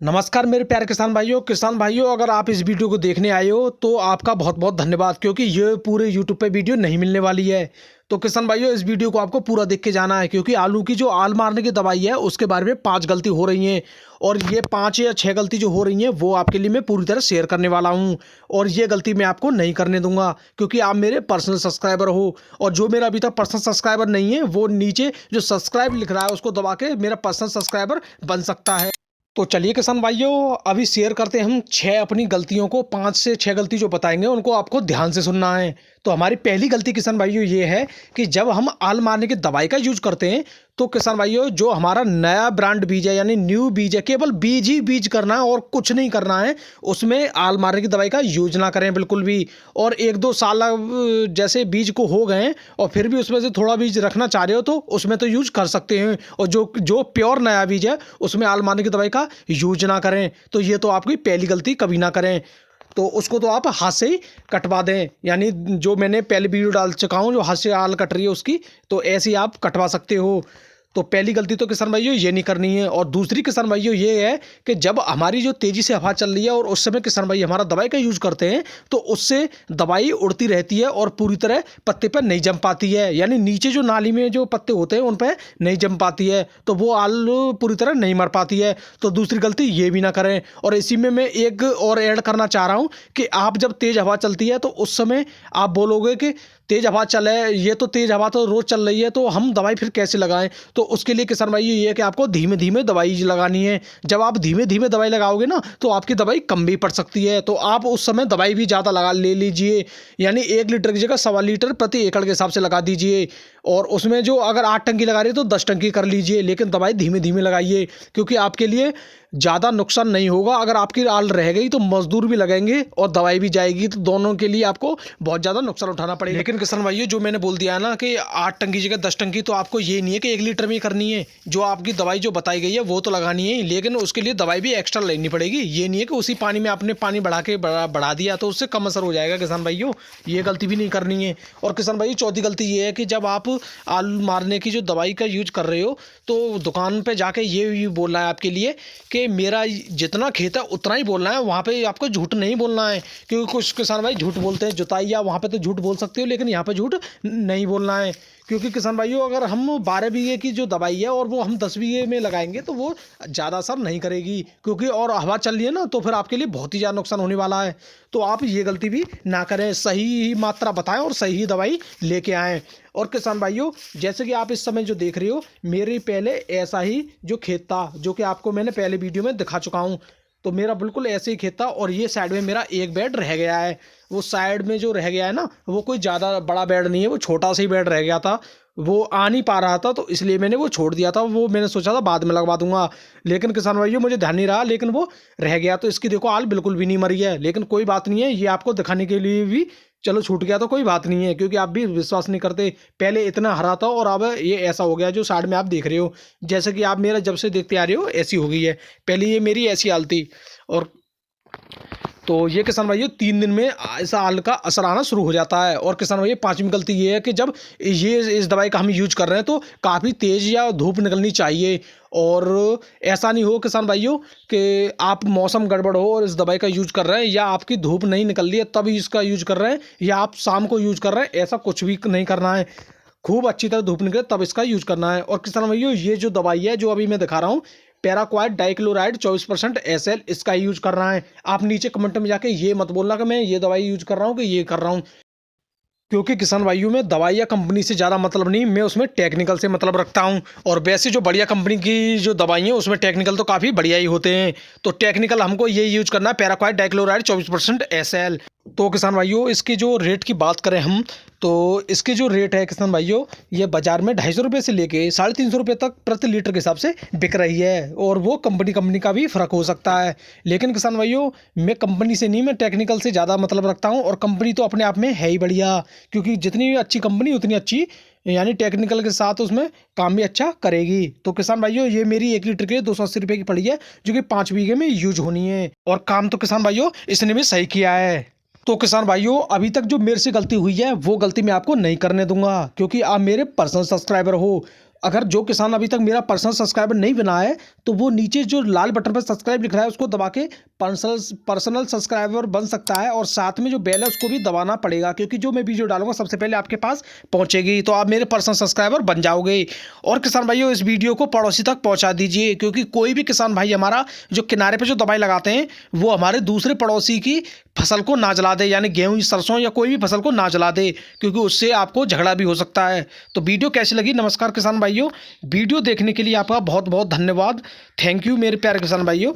नमस्कार मेरे प्यारे किसान भाइयों, अगर आप इस वीडियो को देखने आए हो तो आपका बहुत बहुत धन्यवाद, क्योंकि ये पूरे यूट्यूब पे वीडियो नहीं मिलने वाली है। तो किसान भाइयों, इस वीडियो को आपको पूरा देख के जाना है, क्योंकि आलू की जो आल मारने की दवाई है उसके बारे में 5 गलती हो रही हैं, और ये 5 या 6 गलती जो हो रही हैं वो आपके लिए मैं पूरी तरह शेयर करने वाला हूँ। और ये गलती मैं आपको नहीं करने दूंगा, क्योंकि आप मेरे पर्सनल सब्सक्राइबर हो। और जो मेरा अभी तक पर्सनल सब्सक्राइबर नहीं है वो नीचे जो सब्सक्राइब लिख रहा है उसको दबा के मेरा पर्सनल सब्सक्राइबर बन सकता है। तो चलिए किसान भाइयों, अभी शेयर करते हैं हम 6 अपनी गलतियों को। 5 से 6 गलती जो बताएंगे उनको आपको ध्यान से सुनना है। तो हमारी पहली गलती किसान भाइयों ये है कि जब हम आल मारने की दवाई का यूज करते हैं तो किसान भाइयों, जो हमारा नया ब्रांड बीज है यानी न्यू बीज है, केवल बीज ही बीज करना है और कुछ नहीं करना है। उसमें आल मारने की दवाई का यूज ना करें बिल्कुल भी। और 1-2 साल जैसे बीज को हो गए और फिर भी उसमें से थोड़ा बीज रखना चाह रहे हो तो उसमें तो यूज कर सकते हैं। और जो जो प्योर नया बीज है उसमें आल मारने की दवाई का यूज ना करें। तो ये तो आपकी पहली गलती कभी ना करें। तो उसको तो आप हाथ से ही कटवा दें, यानी जो मैंने पहले वीडियो डाल चुका हूँ जो हाथ से आल कट रही है उसकी, तो ऐसे ही आप कटवा सकते हो। तो पहली गलती तो किसान भाइयों ये नहीं करनी है। और दूसरी किसान भाइयों ये है कि जब हमारी जो तेजी से हवा चल रही है और उस समय किसान भाई हमारा दवाई का यूज करते हैं तो उससे दवाई उड़ती रहती है और पूरी तरह पत्ते पर नहीं जम पाती है, यानी नीचे जो नाली में जो पत्ते होते हैं उन पर नहीं जम पाती है, तो वो आलू पूरी तरह नहीं मर पाती है। तो दूसरी गलती ये भी ना करें। और इसी में मैं एक और ऐड करना चाह रहा हूँ कि आप जब तेज हवा चलती है तो उस समय आप बोलोगे कि तेज हवा चले, ये तो तेज हवा तो रोज चल रही है तो हम दवाई फिर कैसे लगाएं। तो उसके लिए किसान भाई ये है कि आपको धीमे धीमे दवाई लगानी है। जब आप धीमे धीमे दवाई लगाओगे ना तो आपकी दवाई कम भी पड़ सकती है, तो आप उस समय दवाई भी ज़्यादा लगा ले लीजिए, यानी 1 लीटर की जगह 1.25 लीटर प्रति एकड़ के हिसाब से लगा दीजिए। और उसमें जो अगर 8 टंकी लगा रही है तो 10 टंकी कर लीजिए, लेकिन दवाई धीमे धीमे लगाइए, क्योंकि आपके लिए ज़्यादा नुकसान नहीं होगा। अगर आपकी आल रह गई तो मजदूर भी लगेंगे और दवाई भी जाएगी, तो दोनों के लिए आपको बहुत ज़्यादा नुकसान उठाना पड़ेगा। लेकिन किसान भाइयों, जो मैंने बोल दिया है ना कि 8 टंकी जगह 10 टंकी, तो आपको ये नहीं है कि 1 लीटर में ही करनी है। जो आपकी दवाई जो बताई गई है वो तो लगानी है, लेकिन उसके लिए दवाई भी एक्स्ट्रा लेनी पड़ेगी। ये नहीं है कि उसी पानी में आपने पानी बढ़ा दिया तो उससे कम असर हो जाएगा। किसान भाइयों, ये गलती भी नहीं करनी है। और किसान भाइयों, चौथी गलती ये है कि जब आप आलू मारने की जो दवाई का यूज कर रहे हो तो दुकान पे जाके ये बोलना है आपके लिए कि मेरा जितना खेत है उतना ही बोलना है। वहाँ पे आपको झूठ नहीं बोलना है, क्योंकि कुछ किसान भाई झूठ बोलते हैं। जुताई या वहाँ पे तो झूठ बोल सकते हो, लेकिन यहाँ पे झूठ नहीं बोलना है। क्योंकि किसान भाइयों, अगर हम 12 बीघे की जो दवाई है और वो हम 10 बीघे में लगाएंगे तो वो ज़्यादा असर नहीं करेगी, क्योंकि और हवा चल रही है ना तो फिर आपके लिए बहुत ही ज़्यादा नुकसान होने वाला है। तो आप ये गलती भी ना करें, सही ही मात्रा बताएं और सही ही दवाई लेके आएँ। और किसान भाइयों, जैसे कि आप इस समय जो देख रहे हो, मेरे पहले ऐसा ही जो खेत था जो कि आपको मैंने पहले वीडियो में दिखा चुका हूँ, तो मेरा बिल्कुल ऐसे ही खेत था। और ये साइड में मेरा एक बेड रह गया है। वो साइड में जो रह गया है ना वो कोई ज़्यादा बड़ा बेड नहीं है, वो छोटा सा ही बेड रह गया था। वो आ नहीं पा रहा था तो इसलिए मैंने वो छोड़ दिया था। वो मैंने सोचा था बाद में लगवा दूंगा, लेकिन किसान भाइयों मुझे ध्यान नहीं रहा, लेकिन वो रह गया। तो इसकी देखो आल बिल्कुल भी नहीं मरी है, लेकिन कोई बात नहीं है, ये आपको दिखाने के लिए भी चलो छूट गया तो कोई बात नहीं है, क्योंकि आप भी विश्वास नहीं करते। पहले इतना हरा था और अब ये ऐसा हो गया जो साइड में आप देख रहे हो। जैसे कि आप मेरा जब से देखते आ रहे हो ऐसी हो गई है, पहले ये मेरी ऐसी हाल थी। और तो ये किसान भाइयों 3 दिन में ऐसा आल का असर आना शुरू हो जाता है। और किसान भाइयों, 5वीं गलती ये है कि जब ये इस दवाई का हम यूज कर रहे हैं तो काफ़ी तेज़ या धूप निकलनी चाहिए। और ऐसा नहीं हो किसान भाइयों कि आप मौसम गड़बड़ हो और इस दवाई का यूज कर रहे हैं, या आपकी धूप नहीं निकल रही है तभी इसका यूज कर रहे हैं, या आप शाम को यूज कर रहे हैं, ऐसा कुछ भी नहीं करना है। खूब अच्छी तरह धूप निकले तब इसका यूज करना है। और किसान भाइयों, ये जो दवाई है जो अभी मैं दिखा रहा हूँ, पैराक्वाइड डाइक्लोराइड 24% SL, इसका यूज करना है। आप नीचे कमेंट में जाके ये मत बोलना कि मैं ये दवाई यूज कर रहा हूँ कि ये कर रहा हूँ, क्योंकि किसान भाइयों में दवाई या कंपनी से ज़्यादा मतलब नहीं, मैं उसमें टेक्निकल से मतलब रखता हूं। और वैसे जो बढ़िया कंपनी की जो दवाई है उसमें टेक्निकल तो काफ़ी बढ़िया ही होते हैं। तो टेक्निकल हमको ये यूज करना है, पैराक्वाइड डाइक्लोराइड 24% SL। तो किसान भाइयों, इसकी जो रेट की बात करें हम, तो इसके जो रेट है किसान भाइयों, ये बाज़ार में 250 रुपये से लेके 350 रुपये तक प्रति लीटर के हिसाब से बिक रही है। और वो कंपनी का भी फ़र्क हो सकता है, लेकिन किसान भाइयों मैं कंपनी से नहीं, मैं टेक्निकल से ज़्यादा मतलब रखता हूँ। और कंपनी तो अपने आप में है ही बढ़िया, क्योंकि जितनी अच्छी कंपनी उतनी अच्छी यानी टेक्निकल के साथ उसमें काम भी अच्छा करेगी। तो किसान भाइयों, ये मेरी 1 लीटर के 280 रुपये की पड़ी है, जो कि 5 बीघे में यूज होनी है। और काम तो किसान भाइयों इसने भी सही किया है। तो किसान भाइयों, अभी तक जो मेरे से गलती हुई है वो गलती मैं आपको नहीं करने दूंगा, क्योंकि आप मेरे पर्सनल सब्सक्राइबर हो। अगर जो किसान अभी तक मेरा पर्सनल सब्सक्राइबर नहीं बना है तो वो नीचे जो लाल बटन पर सब्सक्राइब लिख रहा है उसको दबा के पर्सनल सब्सक्राइबर बन सकता है, और साथ में जो बेल है उसको भी दबाना पड़ेगा, क्योंकि जो मैं वीडियो डालूंगा सबसे पहले आपके पास पहुंचेगी, तो आप मेरे पर्सनल सब्सक्राइबर बन जाओगे। और किसान भाइयों, इस वीडियो को पड़ोसी तक पहुंचा दीजिए, क्योंकि कोई भी किसान भाई हमारा जो किनारे पर जो दवाई लगाते हैं वो हमारे दूसरे पड़ोसी की फसल को ना जला दे, यानी गेहूं, सरसों या कोई भी फसल को ना जला दे, क्योंकि उससे आपको झगड़ा भी हो सकता है। तो वीडियो कैसी लगी? नमस्कार किसान भाइयों, वीडियो देखने के लिए आपका बहुत बहुत धन्यवाद। थैंक यू मेरे प्यारे किसान भाइयों।